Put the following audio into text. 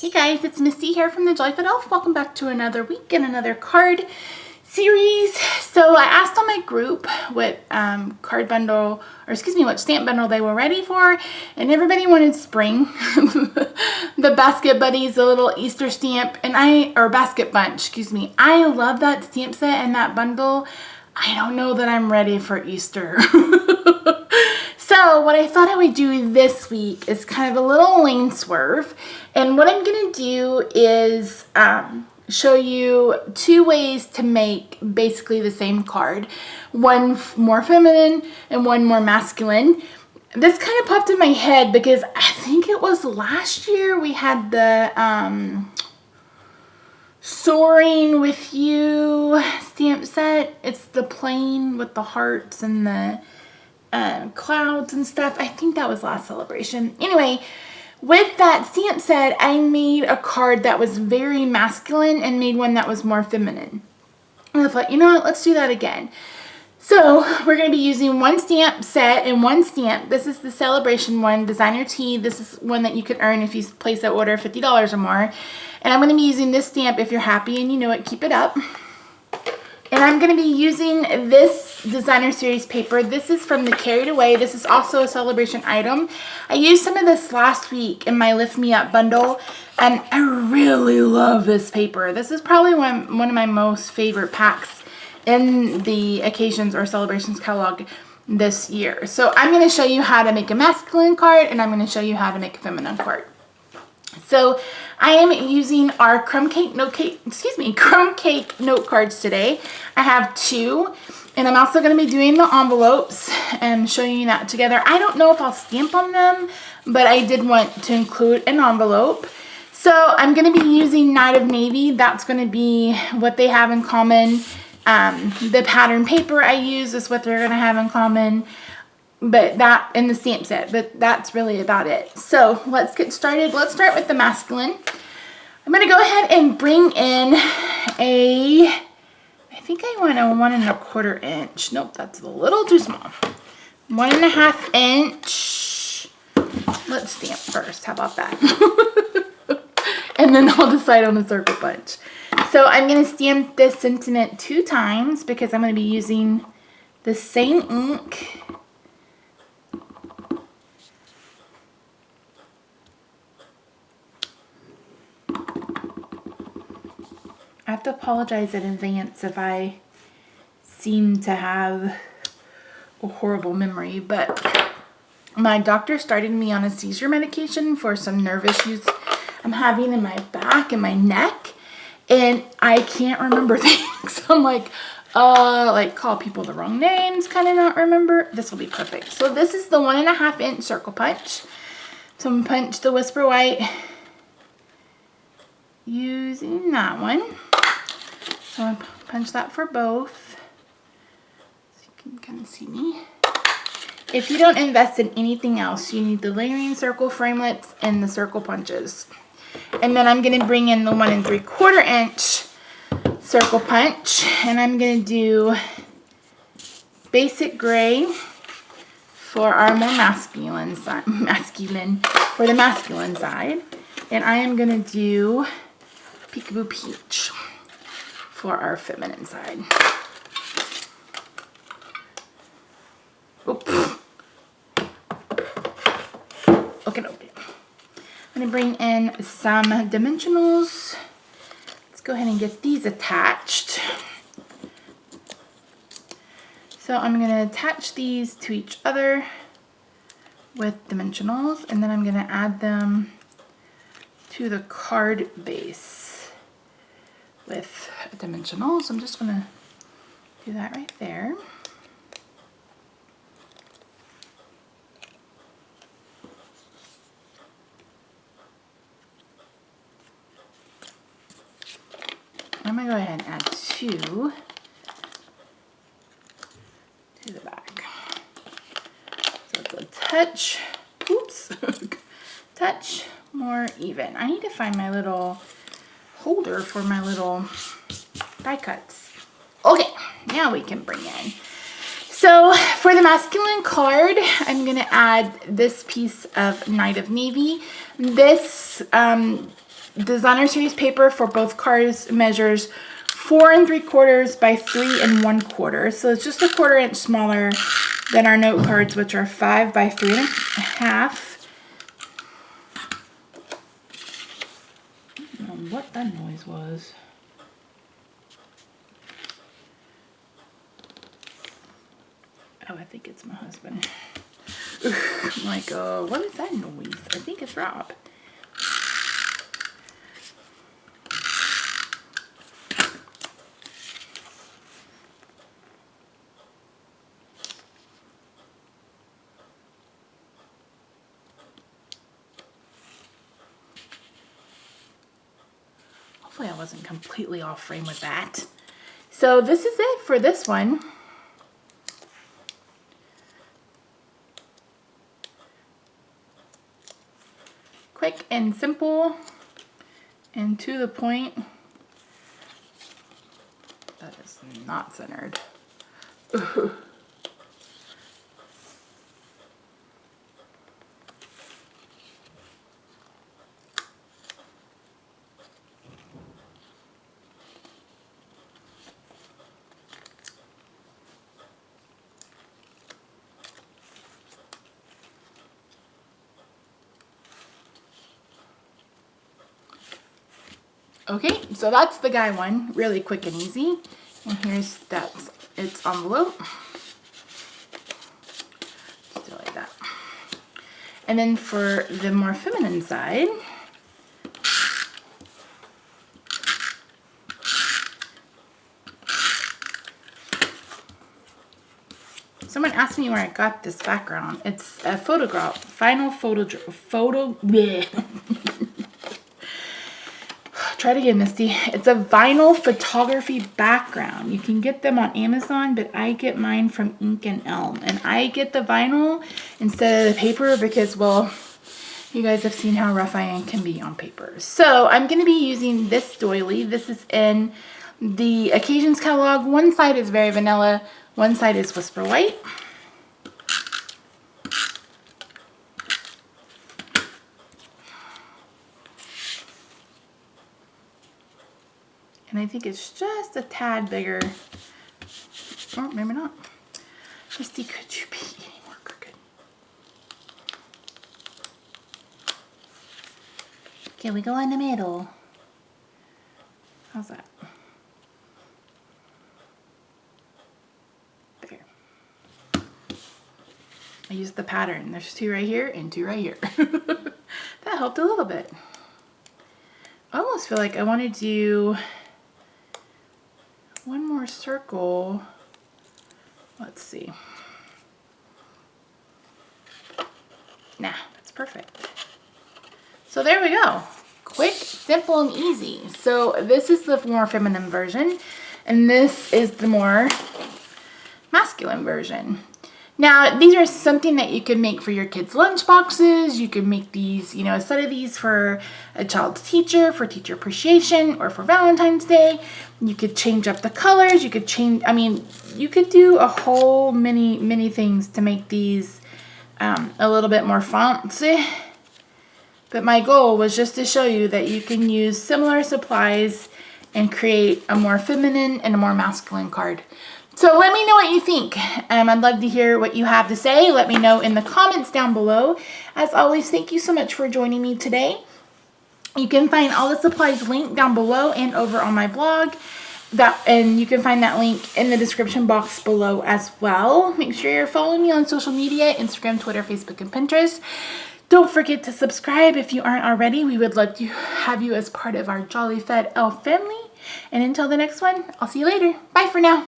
Hey guys, it's Misty here from TheJollyFatElf. Welcome back to another week and another card series. So I asked on my group what card bundle, or excuse me, what stamp bundle they were ready for, and everybody wanted spring. The Basket Buddies, the little Easter stamp, or Basket Bunch, excuse me. I love that stamp set and that bundle. I don't know that I'm ready for Easter. So what I thought I would do this week is kind of a little lane swerve. And what I'm going to do is show you two ways to make basically the same card. One more feminine and one more masculine. This kind of popped in my head because I think it was last year we had the Soaring With You stamp set. It's the plain with the hearts and the clouds and stuff. I think that was last celebration. Anyway, with that stamp set, I made a card that was very masculine and made one that was more feminine. And I thought, you know what, let's do that again. So we're going to be using one stamp set and one stamp. This is the celebration one, designer tee. This is one that you can earn if you place that order of $50 or more. And I'm going to be using this stamp. If you're happy and you know it, keep it up. And I'm going to be using this designer series paper. This is from the Carried Away. This is also a celebration item. I used some of this last week in my Lift Me Up bundle, and I really love this paper. This is probably one of my most favorite packs in the occasions or celebrations catalog this year. So I'm going to show you how to make a masculine card, and I'm going to show you how to make a feminine card. So I am using our crumb cake note cards today. I have two, and I'm also going to be doing the envelopes and showing you that together. I don't know if I'll stamp on them, but I did want to include an envelope. So I'm going to be using Night of Navy. That's going to be what they have in common. The pattern paper I use is what they're going to have in common. But that in the stamp set, but that's really about it. So let's get started. Let's start with the masculine. I'm going to go ahead and bring in I think I want a 1 1/4 inch. Nope, that's a little too small. 1 1/2 inch. Let's stamp first. How about that? And then I'll decide on the circle punch. So I'm going to stamp this sentiment 2 times because I'm going to be using the same ink. I have to apologize in advance if I seem to have a horrible memory, but my doctor started me on a seizure medication for some nerve issues I'm having in my back and my neck, and I can't remember things. I'm like call people the wrong names, kind of not remember. This will be perfect. So this is the 1 1/2 inch circle punch. So I'm going to punch the Whisper White using that one. So I'm going to punch that for both, so you can kind of see me. If you don't invest in anything else, you need the layering circle framelits and the circle punches. And then I'm going to bring in the 1 3/4 inch circle punch, and I'm going to do basic gray for our more masculine side, for the masculine side. And I am going to do Peekaboo Peach for our feminine side. Oops. Okay, I'm going to bring in some dimensionals. Let's go ahead and get these attached. So I'm going to attach these to each other with dimensionals, and then I'm going to add them to the card base with dimensionals. I'm just going to do that right there. I'm going to go ahead and add 2 to the back. So it's a touch, touch more even. I need to find my little holder for my little die cuts. Okay, now we can bring in. So for the masculine card, I'm going to add this piece of Night of Navy. This designer series paper for both cards measures 4 3/4 by 3 1/4. So it's just a 1/4 inch smaller than our note cards, which are 5 by 3 1/2. I don't know what that noise was. Oh, I think it's my husband. I'm like, what is that noise? I think it's Rob. Hopefully I wasn't completely off frame with that. So this is it for this one. Quick and simple and to the point. That is not centered. Okay, so that's the guy one, really quick and easy. And here's its envelope. Just do it like that. And then for the more feminine side, someone asked me where I got this background. It's a photograph, Try to get Misty. It's a vinyl photography background. You can get them on Amazon, but I get mine from Ink and Elm. And I get the vinyl instead of the paper because, well, you guys have seen how rough I can be on paper. So I'm going to be using this doily. This is in the Occasions catalog. One side is very vanilla. One side is Whisper White. And I think it's just a tad bigger. Or maybe not. Misty, could you be any more crooked? Okay, we go in the middle. How's that? There. I used the pattern. There's 2 right here and 2 right here. That helped a little bit. I almost feel like I want to do one more circle. Let's see. Nah, that's perfect. So there we go. Quick, simple, and easy. So this is the more feminine version, and this is the more masculine version. Now, these are something that you can make for your kids' lunch boxes. You can make these, you know, a set of these for a child's teacher, for teacher appreciation, or for Valentine's Day. You could change up the colors. You could change, I mean, you could do a whole many things to make these a little bit more fancy. But my goal was just to show you that you can use similar supplies and create a more feminine and a more masculine card. So let me know what you think. I'd love to hear what you have to say. Let me know in the comments down below. As always, thank you so much for joining me today. You can find all the supplies linked down below and over on my blog. And you can find that link in the description box below as well. Make sure you're following me on social media, Instagram, Twitter, Facebook, and Pinterest. Don't forget to subscribe if you aren't already. We would love to have you as part of our Jolly Fat Elf family. And until the next one, I'll see you later. Bye for now.